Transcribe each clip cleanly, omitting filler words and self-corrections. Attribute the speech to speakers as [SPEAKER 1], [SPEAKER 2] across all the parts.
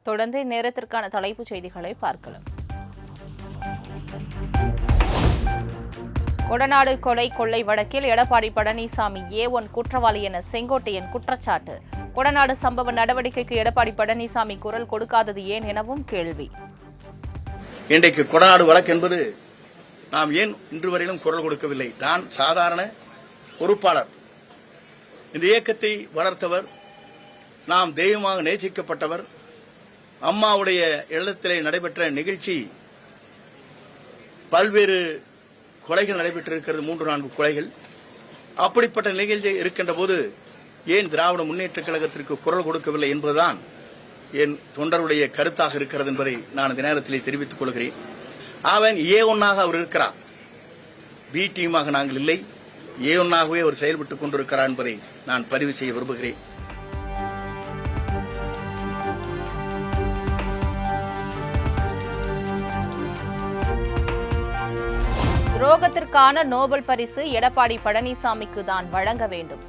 [SPEAKER 1] தொடர்ந்து நேரத்திற்கான தலைப்புச் செய்திகளை பார்க்கலாம். கொடநாடு கொலை கொள்ளை வழக்கில் எடப்பாடி பழனிசாமி A1 குற்றவாளி என செங்கோட்டையன் குற்றச்சாட்டு. கொடநாடு சம்பவ நடவடிக்கைக்கு எடப்பாடி பழனிசாமி குரல் கொடுக்காதது ஏன் எனவும் கேள்வி.
[SPEAKER 2] இன்றைக்கு கொடநாடு வழக்கு என்பது நாம் ஏன் இன்று வரையிலும் குரல் கொடுக்கவில்லை? நான் சாதாரண பொறுப்பாளர். இந்த இயக்கத்தை வளர்த்தவர், நாம் தெய்வமாக நேசிக்கப்பட்டவர். அம்மாவுடைய இல்லத்திலே நடைபெற்ற நிகழ்ச்சி, பல்வேறு கொலைகள் நடைபெற்றிருக்கிறது, 3-4 கொலைகள். அப்படிப்பட்ட நிகழ்ச்சி இருக்கின்ற போது ஏன் திராவிட முன்னேற்றக் கழகத்திற்கு குரல் கொடுக்கவில்லை என்பதுதான் என் தொண்டருடைய கருத்தாக இருக்கிறது என்பதை நான் இந்த நேரத்திலே தெரிவித்துக் கொள்கிறேன். அவன் A1 அவர் இருக்கிறார், B டீமாக நாங்கள் இல்லை, A1 அவர் செயல்பட்டுக் கொண்டிருக்கிறார் என்பதை நான் பதிவு செய்ய விரும்புகிறேன்.
[SPEAKER 1] துரோகத்திற்கான நோபல் பரிசு எடப்பாடி பழனிசாமிக்கு தான் வழங்க வேண்டும்.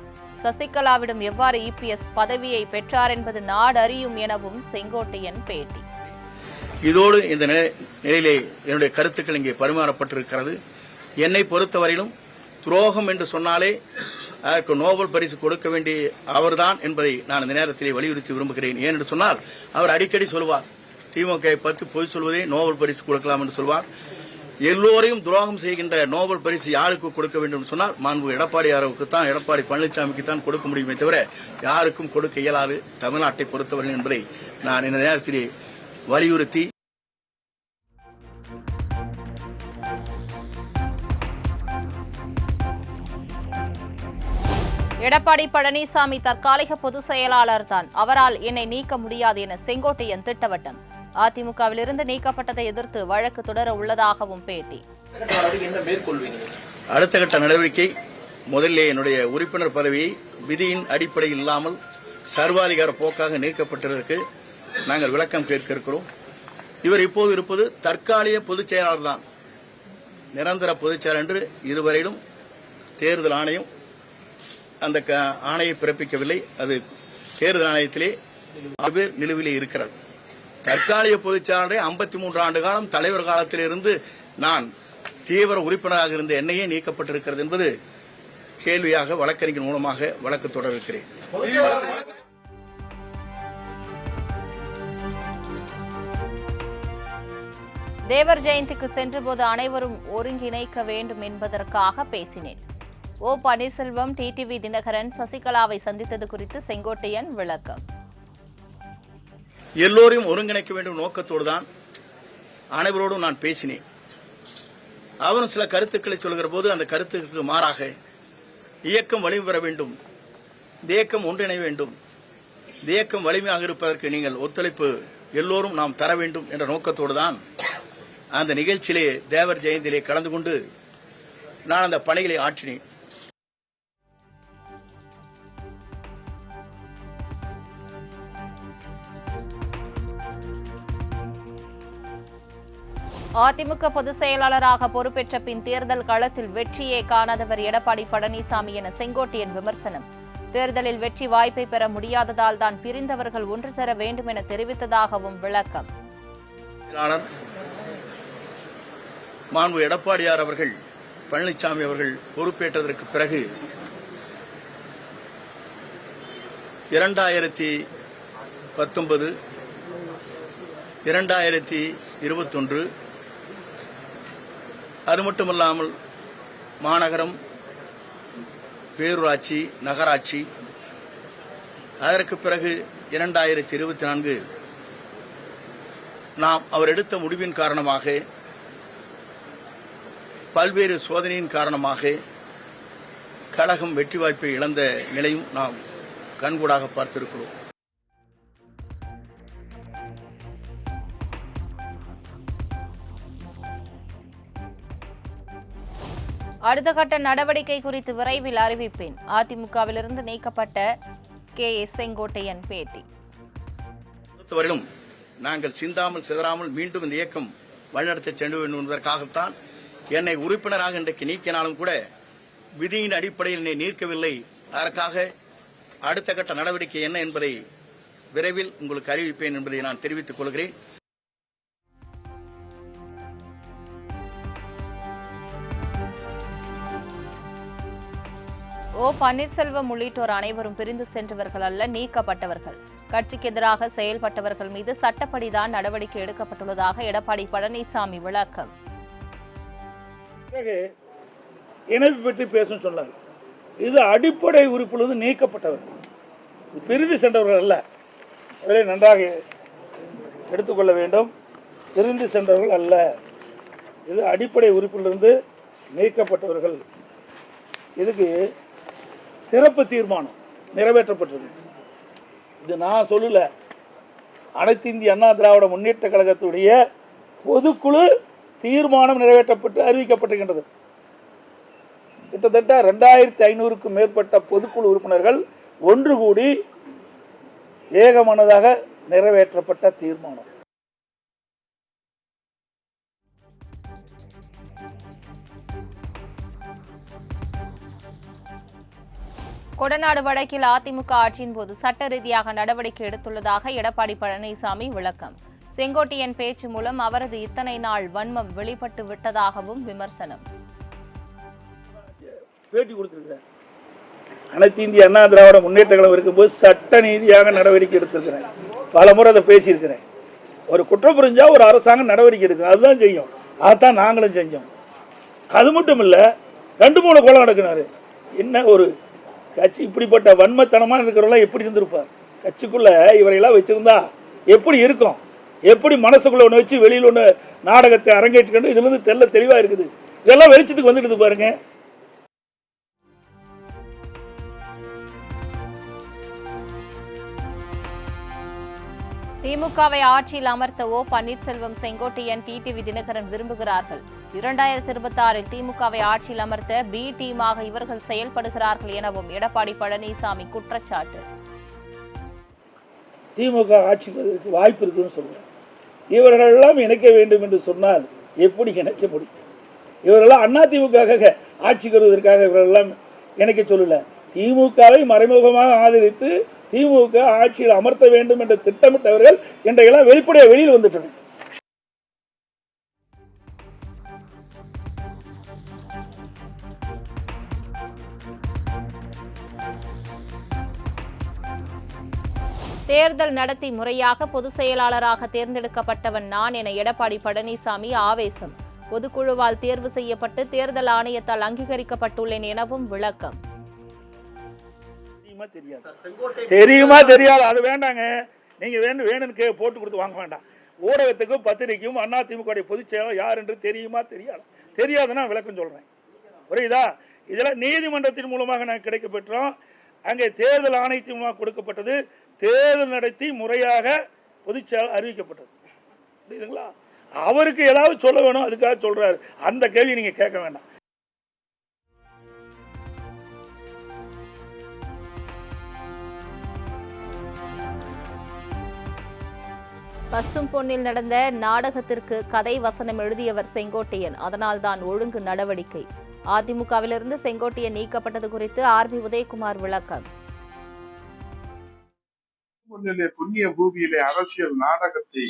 [SPEAKER 1] சசிகலாவிடம் எவ்வாறு EPS பதவியை பெற்றார் என்பது நாடு அறியும் எனவும் செங்கோட்டையன் பேட்டி.
[SPEAKER 2] இதோடு இந்த நிலையிலே என்னுடைய கருத்துக்கள் இங்கே பரிமாறப்பட்டிருக்கிறது. என்னை பொறுத்தவரையிலும் துரோகம் என்று சொன்னாலே அதற்கு நோபல் பரிசு கொடுக்க வேண்டிய அவர்தான் என்பதை நான் இந்த நேரத்திலே வலியுறுத்தி விரும்புகிறேன். ஏனென்று சொன்னால் அவர் அடிக்கடி சொல்வார், திமுக பற்றி பொய் சொல்வதே நோபல் பரிசு கொடுக்கலாம் என்று சொல்வார். எல்லோரையும் துரோகம் செய்கின்ற நோபல் பரிசு யாருக்கு கொடுக்க வேண்டும் சொன்னால் மாண்பு எடப்பாடியாருக்கு தான், எடப்பாடி பழனிசாமிக்கு தான் கொடுக்க முடியுமே தவிர யாருக்கும் கொடுக்க இயலாது தமிழ்நாட்டை பொறுத்தவர்கள் என்பதை நான் இந்த நேரத்திலே வலியுறுத்தி,
[SPEAKER 1] எடப்பாடி பழனிசாமி தற்காலிக பொதுச் செயலாளர் தான், அவரால் என்னை நீக்க முடியாது என செங்கோட்டையன் திட்டவட்டம். அதிமுகவிலிருந்து நீக்கப்பட்டதை எதிர்த்து வழக்கு தொடர உள்ளதாகவும் பேட்டி.
[SPEAKER 2] அடுத்த கட்ட நடவடிக்கை, முதலில் என்னுடைய உறுப்பினர் பதவியை விதியின் அடிப்படையில் இல்லாமல் சர்வாதிகார போக்காக நீக்கப்பட்டதற்கு நாங்கள் விளக்கம் கேட்க இருக்கிறோம். இவர் இப்போது இருப்பது தற்காலிக பொதுச் செயலாளர் தான், நிரந்தர பொதுச் செயலாளர் என்று இதுவரையிலும் தேர்தல் ஆணையம் அந்த ஆணையை பிறப்பிக்கவில்லை. அது தேர்தல் ஆணையத்திலே 6 பேர் நிலுவிலே இருக்கிறது. தற்காலிக பொதுச் செயலாளரை 53 ஆண்டு காலம் தலைவர் காலத்திலிருந்து நான் தீவிர உறுப்பினராக இருந்த என்னையே நீக்கப்பட்டிருக்கிறது என்பது கேள்வியாக வழக்கறிஞர் மூலமாக வழக்கு தொடர இருக்கிறேன்.
[SPEAKER 1] தேவர் ஜெயந்திக்கு சென்றபோது அனைவரும் ஒருங்கிணைக்க வேண்டும் என்பதற்காக பேசினேன். O பன்னீர்செல்வம், TTV தினகரன் சசிகலாவை சந்தித்தது குறித்து செங்கோட்டையன் விளக்கம்.
[SPEAKER 2] எல்லோரையும் ஒருங்கிணைக்க வேண்டும் நோக்கத்தோடு தான் அனைவரோடும் நான் பேசினேன். அவரும் சில கருத்துக்களை சொல்கிற போது அந்த கருத்துக்கு மாறாக இயக்கம் வலிமை பெற வேண்டும், இந்த இயக்கம் ஒன்றிணை வேண்டும், இந்த இயக்கம் வலிமையாக இருப்பதற்கு நீங்கள் ஒத்துழைப்பு எல்லோரும் நாம் தர வேண்டும் என்ற நோக்கத்தோடு தான் அந்த நிகழ்ச்சியிலே தேவர் ஜெயந்தியிலே கலந்து கொண்டு நான் அந்த பணிகளை ஆற்றினேன்.
[SPEAKER 1] அதிமுக பொதுச் செயலாளராக பொறுப்பேற்ற பின் தேர்தல் களத்தில் வெற்றியே காணாதவர் எடப்பாடி பழனிசாமி என செங்கோட்டையன் விமர்சனம். தேர்தலில் வெற்றி வாய்ப்பை பெற முடியாததால் தான் பிரிந்தவர்கள் ஒன்று சேர வேண்டும் என தெரிவித்ததாகவும் விளக்கம்.
[SPEAKER 2] மாண்பு எடப்பாடியார் அவர்கள், பழனிசாமி அவர்கள் பொறுப்பேற்றதற்கு பிறகு 2019, 2021 அது மட்டுமல்லாமல் மாநகரம், பேரூராட்சி, நகராட்சி, அதற்கு பிறகு 2024 நாம் அவர் எடுத்த முடிவின் காரணமாக, பல்வேறு சோதனையின் காரணமாக கழகம் வெற்றி வாய்ப்பை இழந்த நிலையும் நாம் கண்கூடாக பார்த்திருக்கிறோம்.
[SPEAKER 1] அடுத்த கட்ட நடவடிக்கை குறித்து விரைவில் அறிவிப்பேன். அதிமுகவிலிருந்து நீக்கப்பட்ட KS செங்கோட்டையன் பேட்டி.
[SPEAKER 2] பொறுத்தவரையிலும் நாங்கள் சிந்தாமல் சிதறாமல் மீண்டும் இந்த இயக்கம் வழிநடத்த சென்று வேண்டும் என்பதற்காகத்தான் என்னை உறுப்பினராக இன்றைக்கு நீக்கினாலும் கூட விதியின் அடிப்படையில் என்னை நீக்கவில்லை. அதற்காக அடுத்த கட்ட நடவடிக்கை என்ன என்பதை விரைவில் உங்களுக்கு அறிவிப்பேன் என்பதை நான் தெரிவித்துக் கொள்கிறேன்.
[SPEAKER 1] ஓ பன்னீர்செல்வம் உள்ளிட்டோர் அனைவரும் பிரிந்து சென்றவர்கள் அல்ல, நீக்கப்பட்டவர்கள். கட்சிக்கு எதிராக செயல்பட்டவர்கள் மீது சட்டப்படிதான் நடவடிக்கை எடுக்கப்பட்டுள்ளதாக எடப்பாடி பழனிசாமி விளக்கம்.
[SPEAKER 3] இணைப்பு பற்றி பேசும் சொன்னார். இது அடிப்படை உறுப்பிலிருந்து நீக்கப்பட்டவர்கள், பிரிந்து சென்றவர்கள் அல்ல. அதிலே நன்றாக எடுத்துக்கொள்ள வேண்டும். பிரிந்து சென்றவர்கள் அல்ல, இது அடிப்படை உறுப்பிலிருந்து நீக்கப்பட்டவர்கள். இதுக்கு சிறப்பு தீர்மானம் நிறைவேற்றப்பட்டது. இது நான் சொல்லல, அனைத்து இந்திய அண்ணா திராவிட முன்னேற்ற கழகத்துடைய பொதுக்குழு தீர்மானம் நிறைவேற்றப்பட்டு அறிவிக்கப்பட்டிருக்கின்றது. கிட்டத்தட்ட 2500க்கும் மேற்பட்ட பொதுக்குழு உறுப்பினர்கள் ஒன்று கூடி ஏகமனதாக நிறைவேற்றப்பட்ட தீர்மானம்.
[SPEAKER 1] கொடநாடு வழக்கில் அதிமுக ஆட்சியின் போது சட்ட ரீதியாக நடவடிக்கை எடுத்துள்ளதாக எடப்பாடி பழனிசாமி விளக்கம். செங்கோட்டையன் பேச்சு மூலம் அவரது இத்தனை நாள் வன்மம் வெளிப்பட்டு விட்டதாகவும் விமர்சனம்.
[SPEAKER 3] பேட்டி கொடுத்திருக்கிறேன். அனைத்து இந்திய அண்ணா திராவிட முன்னேற்ற கழகம் இருக்கும்போது சட்ட நீதியாக நடவடிக்கை எடுத்திருக்கிறேன். பல முறை அதை பேசியிருக்கிறேன். ஒரு குற்றம் புரிஞ்சா ஒரு அரசாங்கம் நடவடிக்கை எடுக்கும், அதுதான் செய்யும். அதான் நாங்களும் செஞ்சோம். அது மட்டும் இல்ல, 2-3 கொலை நடக்கினாரு. என்ன ஒரு கட்சி இப்படிப்பட்ட வன்மத்தனமான இருக்கிறவங்க எப்படி இருந்திருப்பார்? கட்சிக்குள்ள இவரையெல்லாம் வச்சிருந்தா எப்படி இருக்கும்? எப்படி மனசுக்குள்ள ஒன்று வச்சு வெளியில் ஒன்று நாடகத்தை அரங்கேற்றிக்கணும்? இதுல இருந்து தெல்ல தெளிவா இருக்குது. இதெல்லாம் வெளிச்சத்துக்கு வந்துட்டு பாருங்க.
[SPEAKER 1] திமுகவை ஆட்சியில் அமர்த்த ஓ பன்னீர்செல்வம், செங்கோட்டையன், டிடிவி தினகரன் விரும்புகிறார்கள். 2026 திமுகவை ஆட்சியில் அமர்த்த பி டீமாக இவர்கள் செயல்படுகிறார்கள் எனவும் எடப்பாடி பழனிசாமி குற்றச்சாட்டு.
[SPEAKER 3] திமுக ஆட்சிக்கு வாய்ப்பு இருக்குன்னு சொல்றேன். இவர்கள் எல்லாம் இணைக்க வேண்டும் என்று சொன்னால் எப்படி இணைக்க முடியும்? இவரெல்லாம் அண்ணா திமுக ஆட்சிக்கு வருவதற்காக இவரெல்லாம் இணைக்க சொல்லல. திமுகவை மறைமுகமாக ஆதரித்து திமுக ஆட்சியில் அமர்த்த வேண்டும் என்று திட்டமிட்டவர்கள் இன்றையெல்லாம் வெளிப்படையாக வெளியில் வந்துட்டனர்.
[SPEAKER 1] தேர்தல் நடத்தி முறையாக பொதுச் செயலாளராக தேர்ந்தெடுக்கப்பட்டவன் நான் என எடப்பாடி பழனிசாமி ஆவேசம். பொதுக்குழுவால் தேர்வு செய்யப்பட்டு தேர்தல் ஆணையத்தால் அங்கீகரிக்கப்பட்டுள்ளேன் எனவும் விளக்கம்.
[SPEAKER 3] தெரியுமா தெரியாது, அது வேண்டாங்க. நீங்க வேணும்னு போட்டு கொடுத்து வாங்க வேண்டாம். ஊடகத்துக்கும் பத்திரிகைக்கும் அண்ணா திமுக பொதுச் செயலாளர் யார் என்று தெரியுமா தெரியாது? தெரியாதுன்னா விளக்கம் சொல்றேன், புரியுதா? இதெல்லாம் நீதிமன்றத்தின் மூலமாக நாங்கள் கிடைக்க பெற்றோம். அங்கே தேர்தல் ஆணையத்தின் மூலமாக கொடுக்கப்பட்டது. தேர்தல் நடத்தி முறையாக பொதுச் செயலாளர் அறிவிக்கப்பட்டது. புரியுதுங்களா? அவருக்கு ஏதாவது சொல்ல வேணும், அதுக்காக சொல்றாரு. அந்த கேள்வி நீங்க கேட்க வேண்டாம்.
[SPEAKER 1] பசும் பொன்னில் நடந்த நாடகத்திற்கு கதை வசனம் எழுதியவர் செங்கோட்டையன், அதனால்தான் ஒழுங்கு நடவடிக்கை. அதிமுகவிலிருந்து செங்கோட்டையன் நீக்கப்பட்டது குறித்து ஆர்பி உதயகுமார் விளக்கம்.
[SPEAKER 4] புண்ணிய பூமியிலே அரசியல் நாடகத்தை,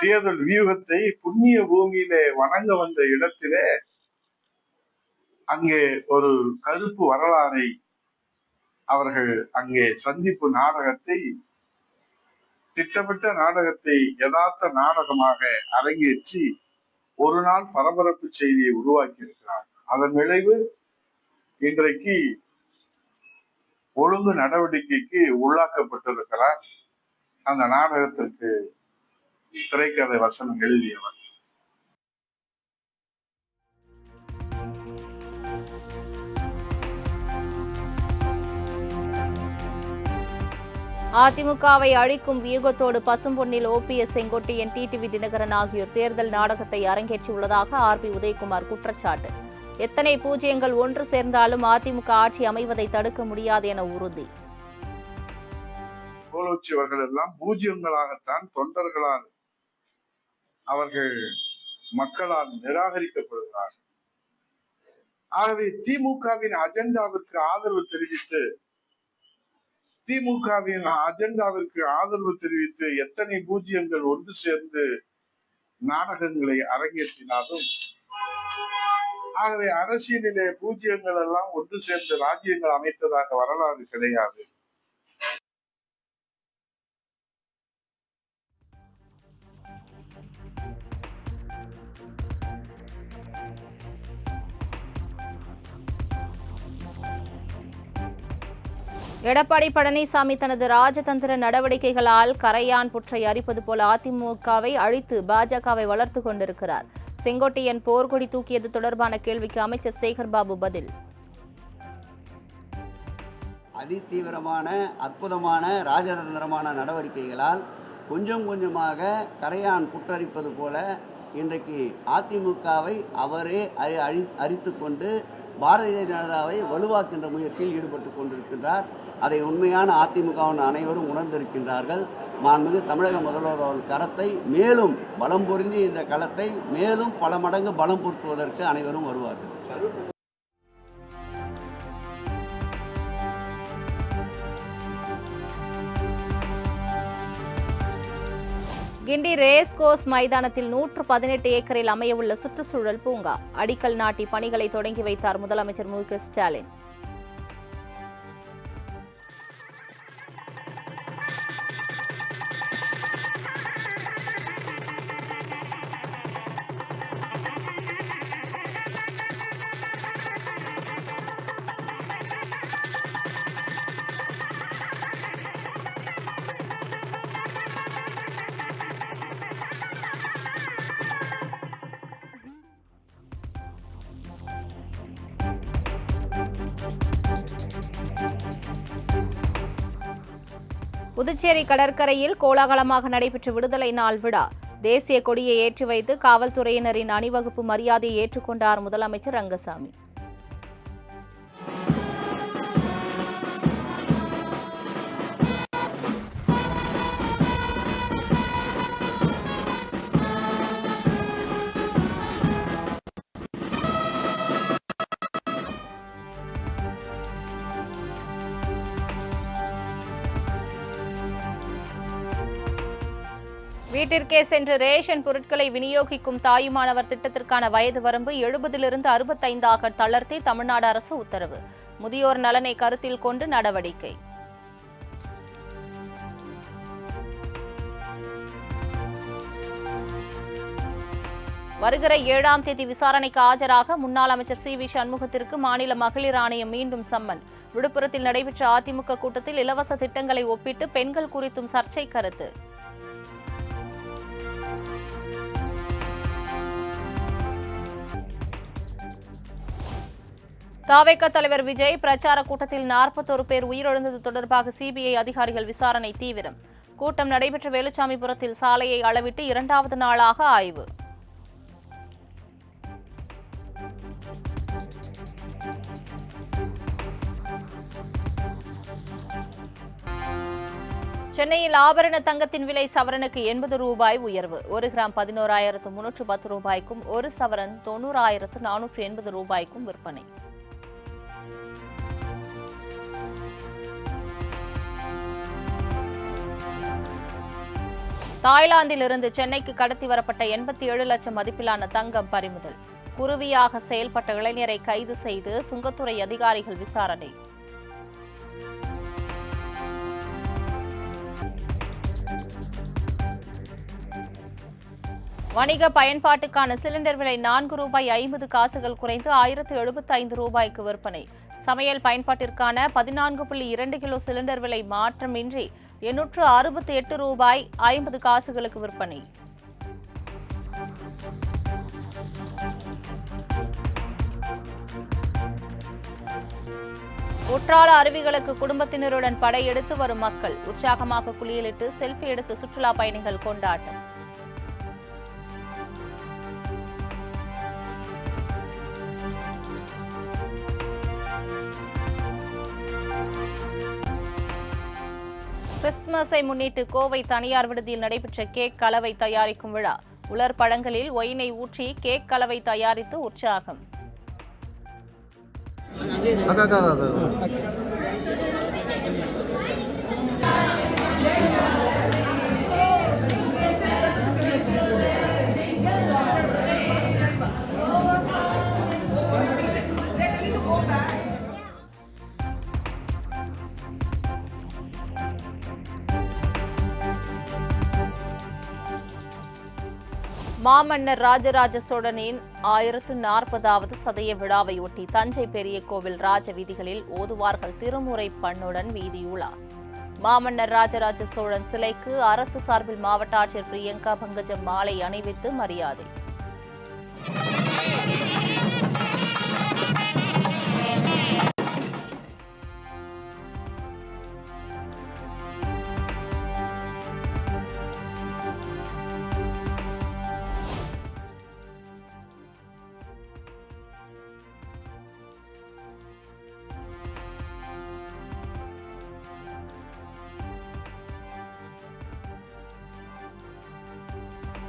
[SPEAKER 4] தேர்தல் வியூகத்தை புண்ணிய பூமியிலே வணங்க வந்த இடத்திலே அங்கே ஒரு கருப்பு வரலாறை அவர்கள் அங்கே சந்திப்பு நாடகத்தை, திட்டமிட்ட நாடகத்தை யதார்த்த நாடகமாக அரங்கேற்றி ஒரு நாள் பரபரப்பு செய்தியை உருவாக்கி இருக்கிறார். அதன் விளைவு இன்றைக்கு ஒழுங்கு நடவடிக்கைக்கு உள்ளாக்கப்பட்டிருக்கிறார். அந்த நாடகத்திற்கு திரைக்கதை வசனம் எழுதியவர்.
[SPEAKER 1] அதிமுகவை அழிக்கும் வியூகத்தோடு பசும்பொன்னில் ஓபிஎஸ், செங்கோட்டையன், டிடிவி தினகரன் ஆகியோர் தேர்தல் நாடகத்தை அரங்கேற்றியுள்ளதாக ஆர்பி உதயகுமார் குற்றச்சாட்டு. எத்தனை பூஜ்யங்கள் ஒன்று சேர்ந்தாலும் அதிமுக ஆட்சி அமைவதை தடுக்க முடியாது என உறுதி.
[SPEAKER 4] கோலோச்சியவர்கள் எல்லாம் பூஜ்யங்களாகத்தான் தொண்டர்களால், அவர்கள் மக்களால் நிராகரிக்கப்படுகிறார்கள். ஆகவே திமுகவின் அஜெண்டாவிற்கு ஆதரவு தெரிவித்து திமுகவின் அஜெண்டாவிற்கு ஆதரவு தெரிவித்து எத்தனை பூஜ்ஜியங்கள் ஒன்று சேர்ந்து நாடகங்களை அரங்கேற்றினாலும், ஆகவே அரசியலிலே பூஜ்ஜியங்கள் எல்லாம் ஒன்று சேர்ந்து ராஜ்யங்கள் அமைத்ததாக வரலாறு கிடையாது.
[SPEAKER 1] எடப்பாடி பழனிசாமி தனது ராஜதந்திர நடவடிக்கைகளால் கரையான் புற்றை அரிப்பது போல அதிமுகவை அழித்து பாஜகவை வளர்த்து கொண்டிருக்கிறார். செங்கோட்டையன் போர்க்கொடி தூக்கியது தொடர்பான கேள்விக்கு அமைச்சர் சேகர்பாபு பதில்.
[SPEAKER 5] அதிதீவிரமான அற்புதமான ராஜதந்திரமான நடவடிக்கைகளால் கொஞ்சம் கொஞ்சமாக கரையான் புற்றரிப்பது போல இன்றைக்கு அதிமுகவை அவரே அரித்து கொண்டு பாரதிய ஜனதாவை வலுவாக்கின்ற முயற்சியில் ஈடுபட்டு கொண்டிருக்கின்றார். அதை உண்மையான அதிமுகவின் அனைவரும் உணர்ந்திருக்கின்றார்கள். மாண்புமிகு தமிழக முதல்வர் கரத்தை மேலும் பலம் பொருந்தி இந்த களத்தை மேலும் பல மடங்கு பலம் பொருத்துவதற்கு அனைவரும் வருவார்கள்.
[SPEAKER 1] கிண்டி ரேஸ் கோர்ஸ் மைதானத்தில் 118 ஏக்கரில் அமையவுள்ள சுற்றுச்சூழல் பூங்கா அடிக்கல் நாட்டி பணிகளை தொடங்கி வைத்தார் முதலமைச்சர் மு.க. ஸ்டாலின். புதுச்சேரி கடற்கரையில் கோலாகலமாக நடைபெற்ற விடுதலை நாள் விழா. தேசிய கொடியை ஏற்றி வைத்து காவல்துறையினரின் அணிவகுப்பு மரியாதையை ஏற்றுக்கொண்டார் முதலமைச்சர் ரங்கசாமி. வீட்டிற்கே சென்று ரேஷன் பொருட்களை விநியோகிக்கும் தாயுமானவர் திட்டத்திற்கான வயது வரம்பு 70லிருந்து 65ஆக தளர்த்தி தமிழ்நாடு அரசு உத்தரவு. முதியோர் நலனை கருத்தில் கொண்டு நடவடிக்கை. வருகிற 7ஆம் தேதி விசாரணைக்கு ஆஜராக முன்னாள் அமைச்சர் சி.வி. சண்முகத்திற்கு மாநில மகளிர் ஆணையம் மீண்டும் சம்மன். விழுப்புரத்தில் நடைபெற்ற அதிமுக கூட்டத்தில் இலவச திட்டங்களை ஒப்பிட்டு பெண்கள் குறித்தும் சர்ச்சை கருத்து. தாவேக தலைவர் விஜய் பிரச்சார கூட்டத்தில் 41 பேர் உயிரிழந்தது தொடர்பாக சிபிஐ அதிகாரிகள் விசாரணை தீவிரம். கூட்டம் நடைபெற்ற வேலுச்சாமிபுரத்தில் சாலையை அளவிட்டு 2வது நாளாக ஆய்வு. சென்னையில் ஆபரண தங்கத்தின் விலை சவரனுக்கு 80 ரூபாய் உயர்வு. 1 கிராம் 11,310 ரூபாய்க்கும் 1 சவரன் 90,480 ரூபாய்க்கும் விற்பனை. தாய்லாந்தில் இருந்து சென்னைக்கு கடத்தி வரப்பட்ட 87 லட்சம் மதிப்பிலான தங்கம் பறிமுதல். குருவியாக செயல்பட்ட இளைஞரை கைது செய்து சுங்கத்துறை அதிகாரிகள் விசாரணை. வணிக பயன்பாட்டுக்கான சிலிண்டர் விலை 4 ரூபாய் 50 காசுகள் குறைந்து 1075 ரூபாய்க்கு விற்பனை. சமையல் பயன்பாட்டிற்கான 14.2 கிலோ சிலிண்டர் விலை மாற்றமின்றி 868 ரூபாய் 50 காசுகளுக்கு விற்பனை. குற்றால அருவிகளுக்கு குடும்பத்தினருடன் படையெடுத்து வரும் மக்கள். உற்சாகமாக குளியலிட்டு செல்ஃபி எடுத்து சுற்றுலா பயணிகள் கொண்டாட்டம். கிறிஸ்துமஸை முன்னிட்டு கோவை தனியார் விடுதியில் நடைபெற்ற கேக் கலவை தயாரிக்கும் விழா. உலர் பழங்களில் ஒயினை ஊற்றி கேக் கலவை தயாரித்து உற்சாகம். மாமன்னர் ராஜராஜ சோழனின் 1040வது சதய விழாவையொட்டி தஞ்சை பெரிய கோவில் ராஜ வீதிகளில் ஓதுவார்கள் திருமுறை பண்ணுடன் வீதியுலா. மாமன்னர் ராஜராஜ சோழன் சிலைக்கு அரசு சார்பில் மாவட்ட ஆட்சியர் பிரியங்கா பங்கஜம் மாலை அணிவித்து மரியாதை.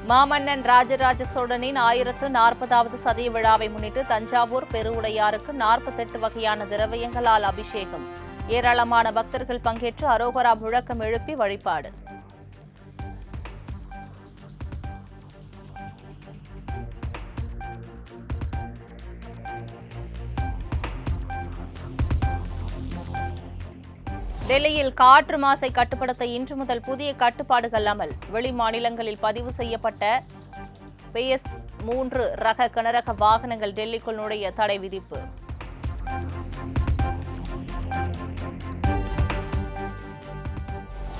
[SPEAKER 1] மாமன்னன் ராஜராஜ சோழனின் 1040வது சதய விழாவை முன்னிட்டு தஞ்சாவூர் பெருவுடையாருக்கு 48 வகையான திரவியங்களால் அபிஷேகம். ஏராளமான பக்தர்கள் பங்கேற்று அரோகரா முழக்கம் எழுப்பி வழிபாடு. டெல்லியில் காற்று மாசை கட்டுப்படுத்த இன்று முதல் புதிய கட்டுப்பாடுகள் அமல். வெளி மாநிலங்களில் பதிவு செய்யப்பட்ட PS3 ரக கனரக வாகனங்கள் டெல்லிக்குள் நுழைய தடை விதிப்பு.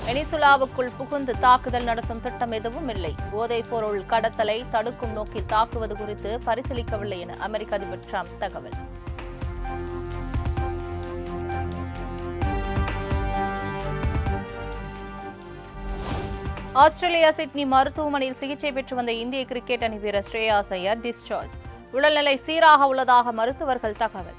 [SPEAKER 1] வெனிசுலாவுக்குள் புகுந்து தாக்குதல் நடத்தும் திட்டம் எதுவும் இல்லை. போதைப்பொருள் கடத்தலை தடுக்கும் நோக்கில் தாக்குவது குறித்து பரிசீலிக்கவில்லை என அமெரிக்க அதிபர் டிரம்ப் தகவல். ஆஸ்திரேலியா சிட்னி மருத்துவமனையில் சிகிச்சை பெற்று வந்த இந்திய கிரிக்கெட் அணி வீரர் ஸ்ரேயாஸ் ஐயர் டிஸ்சார்ஜ். உடல்நிலை சீராக உள்ளதாக மருத்துவர்கள் தகவல்.